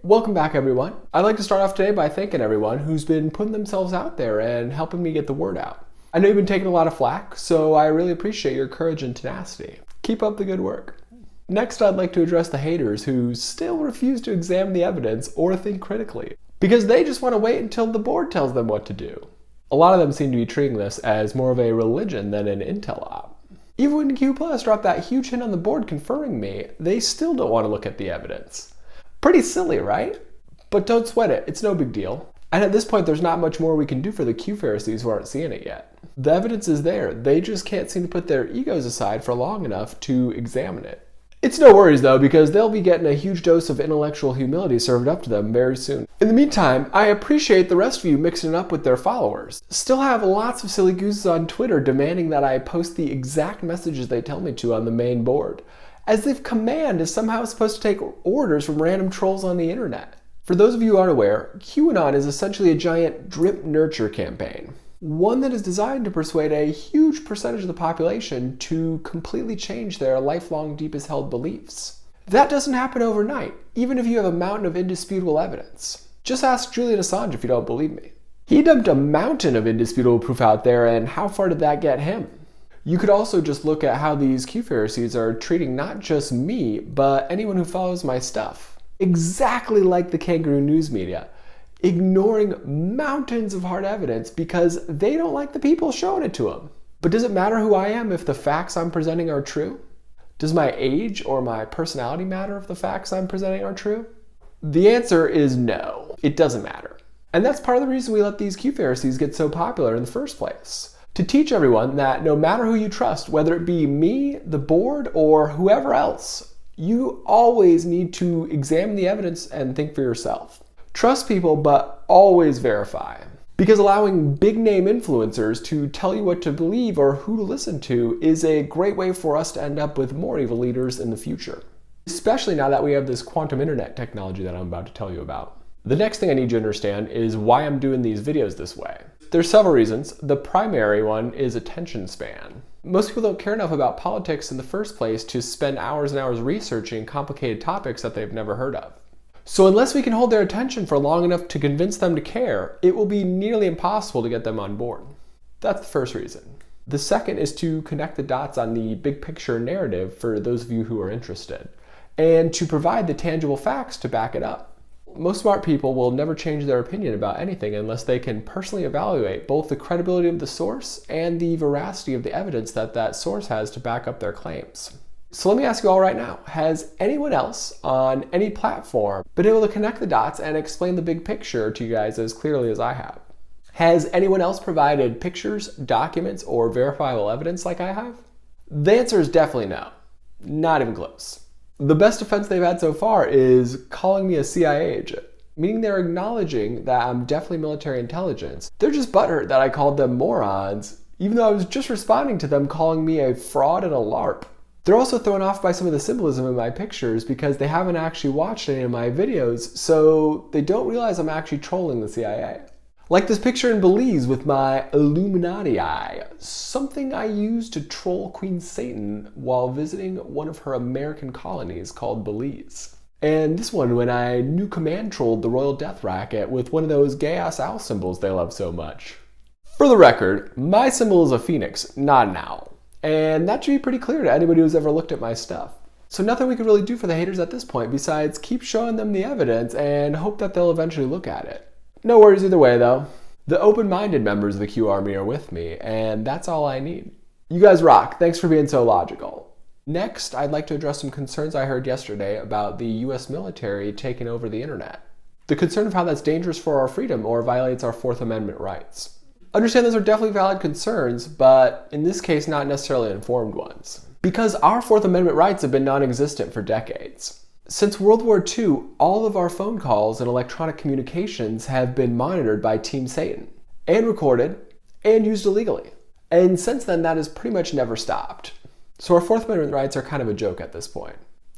welcome back everyone. I'd like to start off today by thanking everyone who's been putting themselves out there and helping me get the word out. I know you've been taking a lot of flack, so I really appreciate your courage and tenacity. Keep up the good work. Next, I'd like to address the haters who still refuse to examine the evidence or think critically, because they just want to wait until the board tells them what to do. A lot of them seem to be treating this as more of a religion than an intel op. Even when Q Plus dropped that huge hint on the board confirming me, they still don't want to look at the evidence. Pretty silly, right? But don't sweat it, it's no big deal. And at this point, there's not much more we can do for the Q Pharisees who aren't seeing it yet. The evidence is there, they just can't seem to put their egos aside for long enough to examine it. It's no worries though, because they'll be getting a huge dose of intellectual humility served up to them very soon. In the meantime, I appreciate the rest of you mixing it up with their followers. Still have lots of silly gooses on Twitter demanding that I post the exact messages they tell me to on the main board, as if command is somehow supposed to take orders from random trolls on the internet. For those of you who aren't aware, QAnon is essentially a giant drip nurture campaign. One that is designed to persuade a huge percentage of the population to completely change their lifelong deepest held beliefs. That doesn't happen overnight, even if you have a mountain of indisputable evidence. Just ask Julian Assange if you don't believe me. He dumped a mountain of indisputable proof out there, and how far did that get him? You could also just look at how these Q Pharisees are treating not just me, but anyone who follows my stuff. Exactly like the kangaroo news media, ignoring mountains of hard evidence because they don't like the people showing it to them. But does it matter who I am if the facts I'm presenting are true? Does my age or my personality matter if the facts I'm presenting are true? The answer is no, it doesn't matter. And that's part of the reason we let these Q Pharisees get so popular in the first place. To teach everyone that no matter who you trust, whether it be me, the board, or whoever else, you always need to examine the evidence and think for yourself. Trust people, but always verify. Because allowing big name influencers to tell you what to believe or who to listen to is a great way for us to end up with more evil leaders in the future. Especially now that we have this quantum internet technology that I'm about to tell you about. The next thing I need you to understand is why I'm doing these videos this way. There's several reasons. The primary one is attention span. Most people don't care enough about politics in the first place to spend hours and hours researching complicated topics that they've never heard of. So unless we can hold their attention for long enough to convince them to care, it will be nearly impossible to get them on board. That's the first reason. The second is to connect the dots on the big picture narrative for those of you who are interested, and to provide the tangible facts to back it up. Most smart people will never change their opinion about anything unless they can personally evaluate both the credibility of the source and the veracity of the evidence that that source has to back up their claims. So let me ask you all right now, has anyone else on any platform been able to connect the dots and explain the big picture to you guys as clearly as I have? Has anyone else provided pictures, documents, or verifiable evidence like I have? The answer is definitely no. Not even close. The best defense they've had so far is calling me a CIA agent, meaning they're acknowledging that I'm definitely military intelligence. They're just butthurt that I called them morons, even though I was just responding to them calling me a fraud and a LARP. They're also thrown off by some of the symbolism in my pictures because they haven't actually watched any of my videos, so they don't realize I'm actually trolling the CIA. Like this picture in Belize with my Illuminati eye, something I used to troll Queen Satan while visiting one of her American colonies called Belize. And this one when I new command trolled the Royal Death Racket with one of those gay-ass owl symbols they love so much. For the record, my symbol is a phoenix, not an owl. And that should be pretty clear to anybody who's ever looked at my stuff. So nothing we can really do for the haters at this point besides keep showing them the evidence and hope that they'll eventually look at it. No worries either way though. The open-minded members of the Q Army are with me, and that's all I need. You guys rock. Thanks for being so logical. Next, I'd like to address some concerns I heard yesterday about the US military taking over the internet. The concern of how that's dangerous for our freedom or violates our Fourth Amendment rights. Understand those are definitely valid concerns, but in this case not necessarily informed ones. Because our Fourth Amendment rights have been non-existent for decades. Since World War II, all of our phone calls and electronic communications have been monitored by Team Satan, and recorded, and used illegally. And since then, that has pretty much never stopped. So our Fourth Amendment rights are kind of a joke at this point.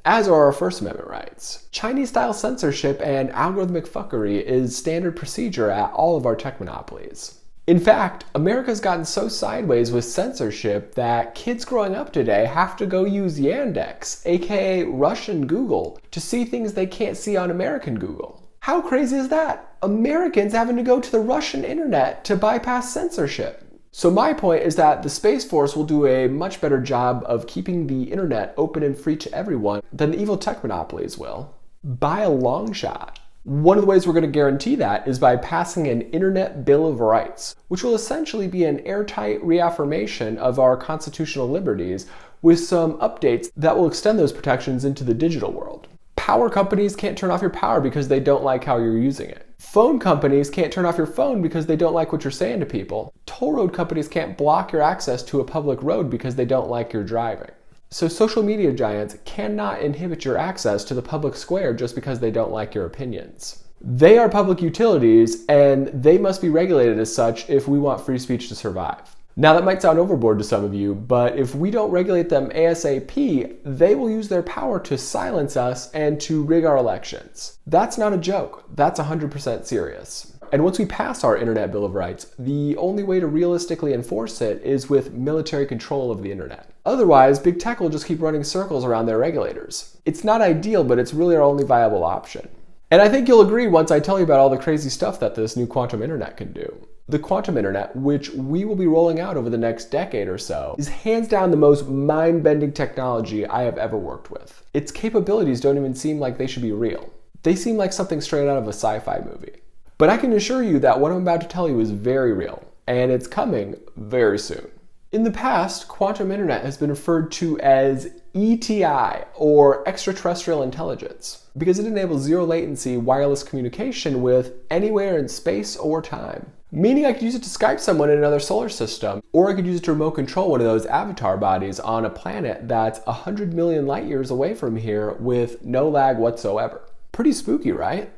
As are our First Amendment rights. Chinese-style censorship and algorithmic fuckery is standard procedure at all of our tech monopolies. In fact, America's gotten so sideways with censorship that kids growing up today have to go use Yandex, aka Russian Google, to see things they can't see on American Google. How crazy is that? Americans having to go to the Russian internet to bypass censorship. So my point is that the Space Force will do a much better job of keeping the internet open and free to everyone than the evil tech monopolies will. By a long shot. One of the ways we're going to guarantee that is by passing an Internet Bill of Rights, which will essentially be an airtight reaffirmation of our constitutional liberties with some updates that will extend those protections into the digital world. Power companies can't turn off your power because they don't like how you're using it. Phone companies can't turn off your phone because they don't like what you're saying to people. Toll road companies can't block your access to a public road because they don't like your driving. So social media giants cannot inhibit your access to the public square just because they don't like your opinions. They are public utilities and they must be regulated as such if we want free speech to survive. Now that might sound overboard to some of you, but if we don't regulate them ASAP, they will use their power to silence us and to rig our elections. That's not a joke, that's 100% serious. And once we pass our Internet Bill of Rights, the only way to realistically enforce it is with military control of the internet. Otherwise, big tech will just keep running circles around their regulators. It's not ideal, but it's really our only viable option. And I think you'll agree once I tell you about all the crazy stuff that this new quantum internet can do. The quantum internet, which we will be rolling out over the next decade or so, is hands down the most mind-bending technology I have ever worked with. Its capabilities don't even seem like they should be real. They seem like something straight out of a sci-fi movie. But I can assure you that what I'm about to tell you is very real, and it's coming very soon. In the past, quantum internet has been referred to as ETI, or extraterrestrial intelligence, because it enables zero latency wireless communication with anywhere in space or time. Meaning I could use it to Skype someone in another solar system, or I could use it to remote control one of those avatar bodies on a planet that's 100 million light years away from here with no lag whatsoever. Pretty spooky, right?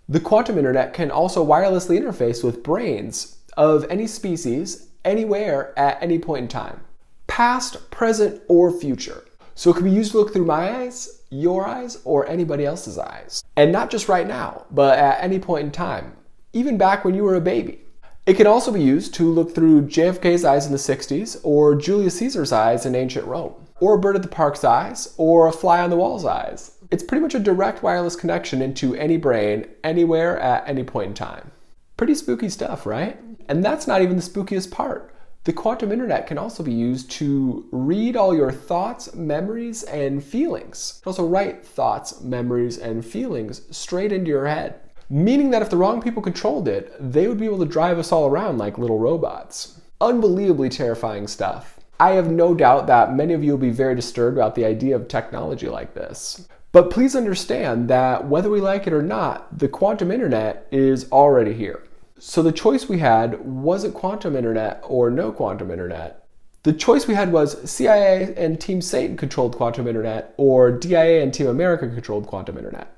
The quantum internet can also wirelessly interface with brains of any species, anywhere, at any point in time. Past, present, or future. So it can be used to look through my eyes, your eyes, or anybody else's eyes. And not just right now, but at any point in time. Even back when you were a baby. It can also be used to look through JFK's eyes in the 60s, or Julius Caesar's eyes in ancient Rome, or a bird at the park's eyes, or a fly on the wall's eyes. It's pretty much a direct wireless connection into any brain, anywhere, at any point in time. Pretty spooky stuff, right? And that's not even the spookiest part. The quantum internet can also be used to read all your thoughts, memories, and feelings. It can also write thoughts, memories, and feelings straight into your head. Meaning that if the wrong people controlled it, they would be able to drive us all around like little robots. Unbelievably terrifying stuff. I have no doubt that many of you will be very disturbed about the idea of technology like this. But please understand that whether we like it or not, the quantum internet is already here. So the choice we had wasn't quantum internet or no quantum internet. The choice we had was CIA and Team Satan controlled quantum internet or DIA and Team America controlled quantum internet.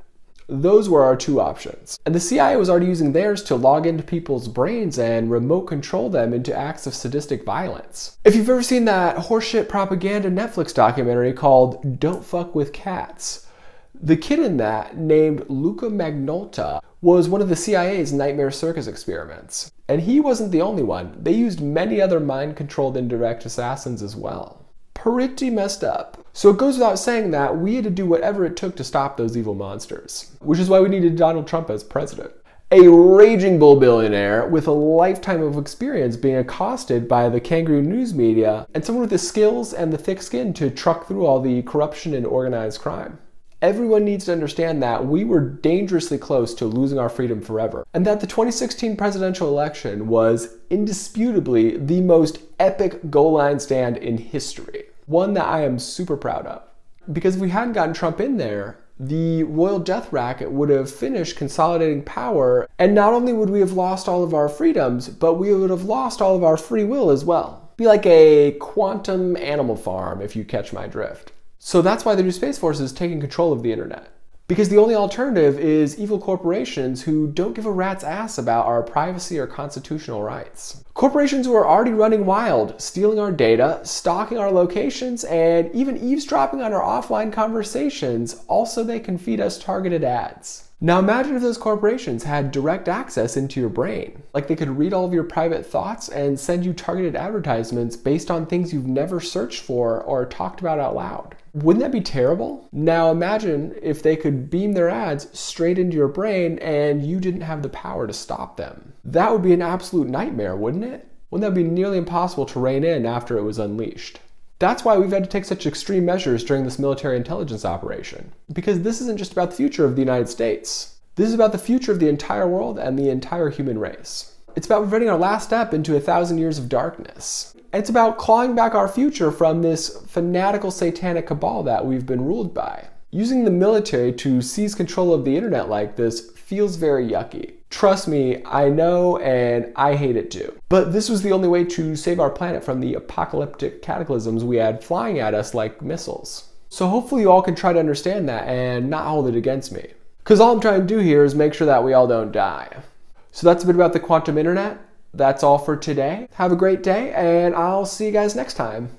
Those were our two options. And the CIA was already using theirs to log into people's brains and remote control them into acts of sadistic violence. If you've ever seen that horseshit propaganda Netflix documentary called Don't Fuck with Cats, the kid in that, named Luca Magnotta, was one of the CIA's Nightmare Circus experiments. And he wasn't the only one. They used many other mind-controlled indirect assassins as well. Pretty messed up. So it goes without saying that we had to do whatever it took to stop those evil monsters. Which is why we needed Donald Trump as president. A raging bull billionaire with a lifetime of experience being accosted by the kangaroo news media, and someone with the skills and the thick skin to truck through all the corruption and organized crime. Everyone needs to understand that we were dangerously close to losing our freedom forever, and that the 2016 presidential election was indisputably the most epic goal line stand in history. One that I am super proud of. Because if we hadn't gotten Trump in there, the royal death racket would have finished consolidating power, and not only would we have lost all of our freedoms, but we would have lost all of our free will as well. Be like a quantum animal farm, if you catch my drift. So that's why the new Space Force is taking control of the internet. Because the only alternative is evil corporations who don't give a rat's ass about our privacy or constitutional rights. Corporations who are already running wild, stealing our data, stalking our locations, and even eavesdropping on our offline conversations, all so they can feed us targeted ads. Now imagine if those corporations had direct access into your brain. Like they could read all of your private thoughts and send you targeted advertisements based on things you've never searched for or talked about out loud. Wouldn't that be terrible? Now imagine if they could beam their ads straight into your brain and you didn't have the power to stop them. That would be an absolute nightmare, wouldn't it? Wouldn't that be nearly impossible to rein in after it was unleashed? That's why we've had to take such extreme measures during this military intelligence operation. Because this isn't just about the future of the United States. This is about the future of the entire world and the entire human race. It's about preventing our last step into 1,000 years of darkness. And it's about clawing back our future from this fanatical satanic cabal that we've been ruled by. Using the military to seize control of the internet like this feels very yucky. Trust me, I know, and I hate it too. But this was the only way to save our planet from the apocalyptic cataclysms we had flying at us like missiles. So hopefully you all can try to understand that and not hold it against me. Because all I'm trying to do here is make sure that we all don't die. So that's a bit about the quantum internet. That's all for today. Have a great day, and I'll see you guys next time.